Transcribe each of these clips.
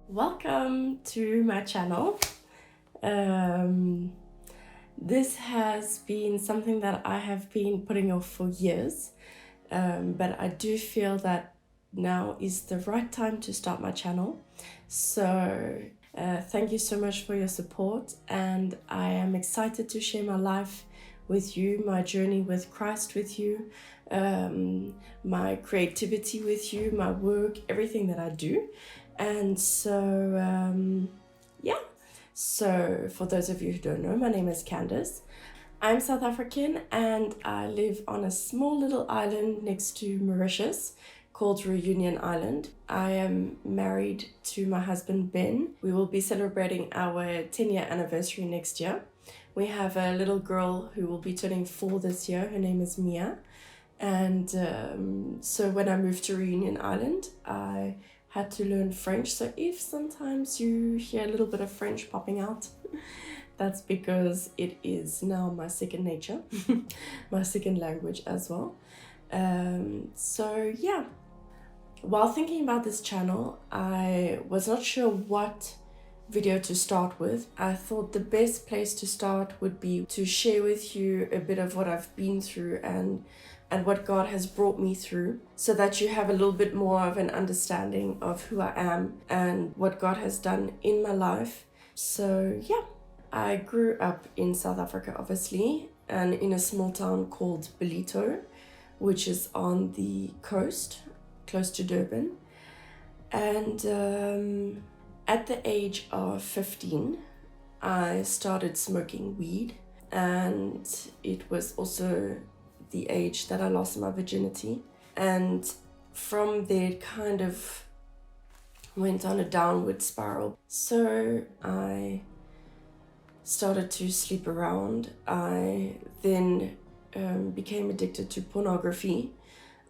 Welcome to my channel. This has been something that I have been putting off for years, but I do feel that now is the right time to start my channel. So thank you so much for your support, and I am excited to share my life with you, my journey with Christ with you, my creativity with you, my work, everything that I do. And so, yeah. So, for those of you who don't know, my name is Candice. I'm South African and I live on a small little island next to Mauritius called Reunion Island. I am married to my husband Ben. We will be celebrating our 10-year anniversary next year. We have a little girl who will be turning 4 this year. Her name is Mia. And so when I moved to Reunion Island, I had to learn French. So if sometimes you hear a little bit of French popping out, that's because it is now my second nature, my second language as well. So yeah, while thinking about this channel, I was not sure what video to start with. I thought the best place to start would be to share with you a bit of what I've been through and what God has brought me through, so that you have a little bit more of an understanding of who I am and what God has done in my life. So yeah, I grew up in South Africa, obviously, and in a small town called Ballito, which is on the coast, close to Durban. And at the age of 15, I started smoking weed, and it was also the age that I lost my virginity. And from there, it kind of went on a downward spiral. So I started to sleep around. I then became addicted to pornography.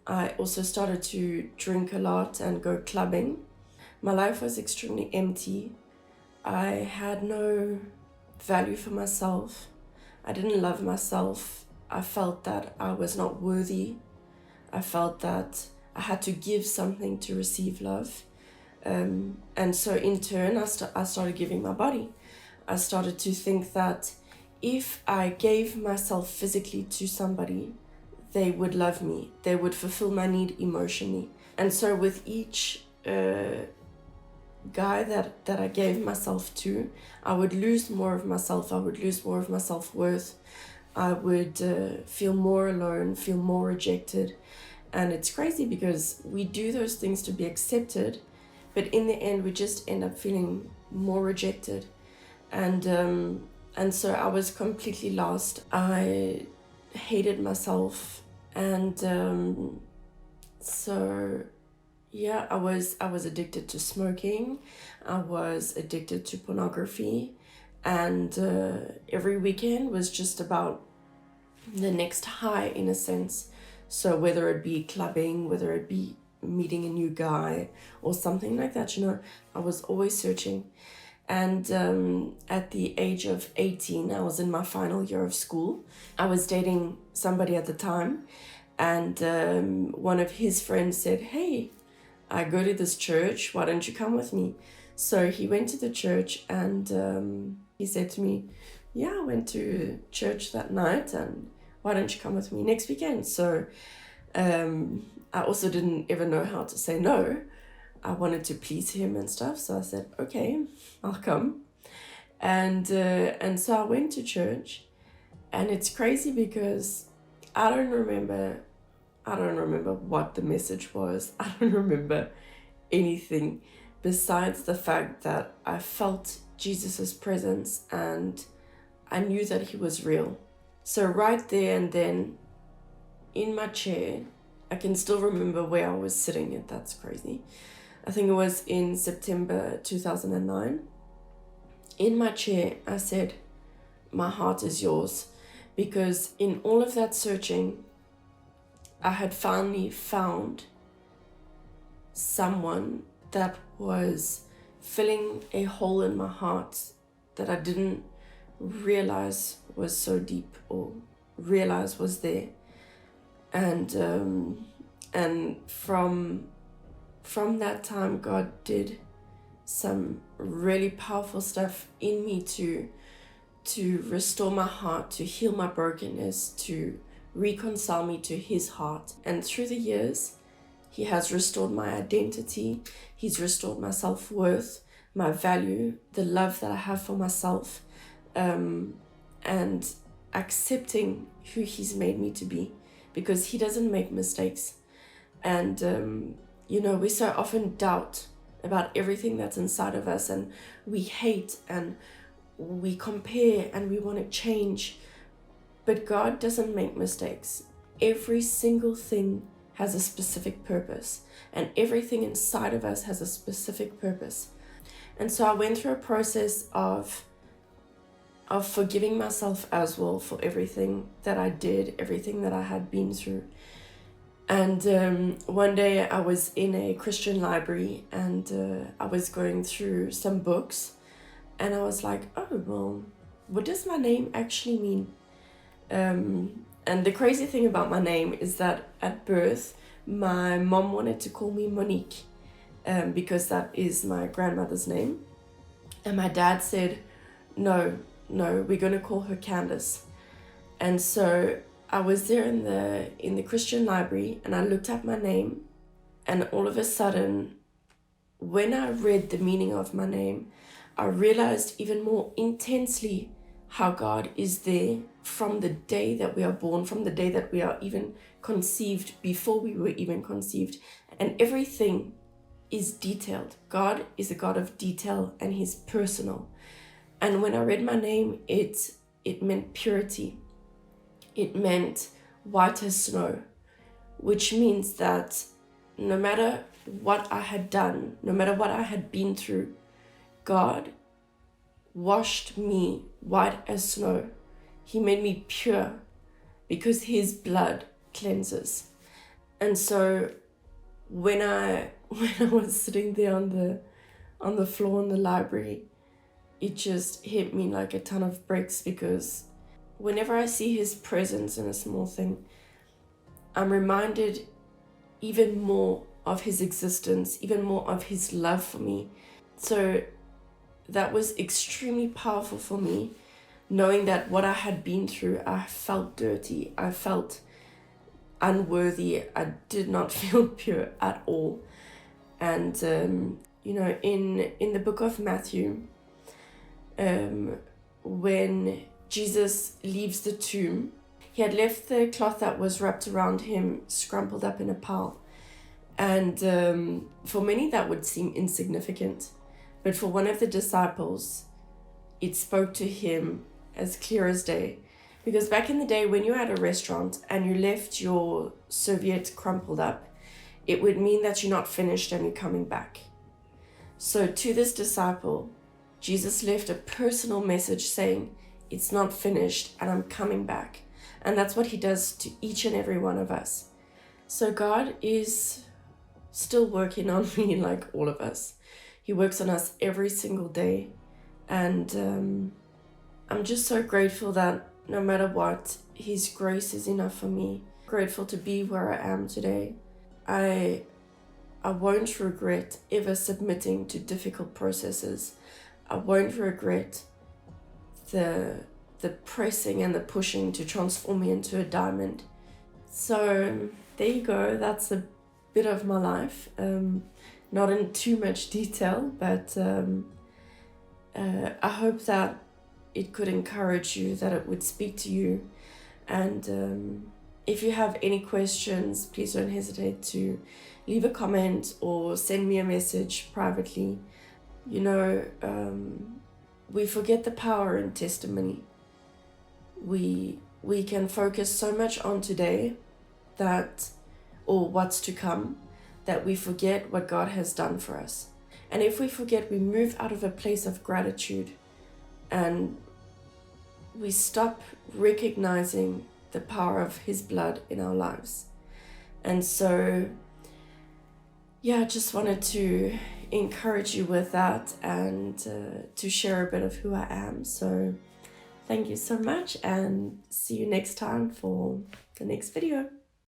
I also started to drink a lot and go clubbing. My life was extremely empty. I had no value for myself. I didn't love myself. I felt that I was not worthy. I felt that I had to give something to receive love. And so in turn, I started giving my body. I started to think that if I gave myself physically to somebody, they would love me. They would fulfill my need emotionally. And so with each guy that I gave myself to, I would lose more of myself. I would lose more of my self-worth. I would feel more alone, feel more rejected. And it's crazy because we do those things to be accepted, but in the end, we just end up feeling more rejected. And so I was completely lost. I hated myself. And so yeah, I was addicted to smoking. I was addicted to pornography. And every weekend was just about the next high, in a sense. So whether it be clubbing, whether it be meeting a new guy or something like that, I was always searching. And at the age of 18, I was in my final year of school. I was dating somebody at the time, and one of his friends said, "Hey, I go to this church, why don't you come with me?" So he went to the church, and he said to me, "Yeah, I went to church that night, and why don't you come with me next weekend?" So I also didn't ever know how to say no. I wanted to please him and stuff, so I said, "Okay, I'll come." And so I went to church, and it's crazy because I don't remember what the message was. I don't remember anything besides the fact that I felt Jesus's presence and I knew that he was real. So right there and then, in my chair, I can still remember where I was sitting, and that's crazy. I think it was in September 2009. In my chair, I said, "My heart is yours." Because in all of that searching, I had finally found someone that was filling a hole in my heart that I didn't realize was so deep, or realize was there. And from that time, God did some really powerful stuff in me to restore my heart, to heal my brokenness, to reconcile me to his heart. And through the years, he has restored my identity. He's restored my self-worth, my value, the love that I have for myself, and accepting who he's made me to be, because he doesn't make mistakes. And we so often doubt about everything that's inside of us, and we hate and we compare and we want to change. But God doesn't make mistakes. Every single thing has a specific purpose, and everything inside of us has a specific purpose. And so I went through a process of forgiving myself as well for everything that I did, everything that I had been through. And one day I was in a Christian library, and I was going through some books, and I was like, oh, well, what does my name actually mean? And the crazy thing about my name is that at birth, my mom wanted to call me Monique, because that is my grandmother's name. And my dad said, no, we're going to call her Candace. And so I was there in the Christian library, and I looked up my name, and all of a sudden, when I read the meaning of my name, I realized even more intensely how God is there from the day that we are born, from the day that we are even conceived, before we were even conceived. And everything is detailed. God is a God of detail, and he's personal. And when I read my name, it meant purity. It meant white as snow, which means that no matter what I had done, no matter what I had been through, God washed me white as snow. He made me pure because his blood cleanses. And so when I was sitting there on the floor in the library, it just hit me like a ton of bricks, because whenever I see his presence in a small thing, I'm reminded even more of his existence, even more of his love for me. So that was extremely powerful for me, knowing that what I had been through, I felt dirty, I felt unworthy, I did not feel pure at all. And in the book of Matthew, when Jesus leaves the tomb, he had left the cloth that was wrapped around him scrumpled up in a pile. And for many that would seem insignificant, but for one of the disciples, it spoke to him as clear as day. Because back in the day, when you were at a restaurant and you left your serviette crumpled up, it would mean that you're not finished and you're coming back. So to this disciple, Jesus left a personal message saying, it's not finished and I'm coming back. And that's what he does to each and every one of us. So God is still working on me, like all of us. He works on us every single day. And I'm just so grateful that no matter what, his grace is enough for me. Grateful to be where I am today. I won't regret ever submitting to difficult processes. I won't regret the pressing and the pushing to transform me into a diamond. So there you go. That's a bit of my life. Not in too much detail, but I hope that it could encourage you, that it would speak to you. And if you have any questions, please don't hesitate to leave a comment or send me a message privately. We forget the power in testimony. We can focus so much on today or what's to come, that we forget what God has done for us. And if we forget, we move out of a place of gratitude and we stop recognizing the power of his blood in our lives. And so, I just wanted to encourage you with that and to share a bit of who I am. So thank you so much, and see you next time for the next video.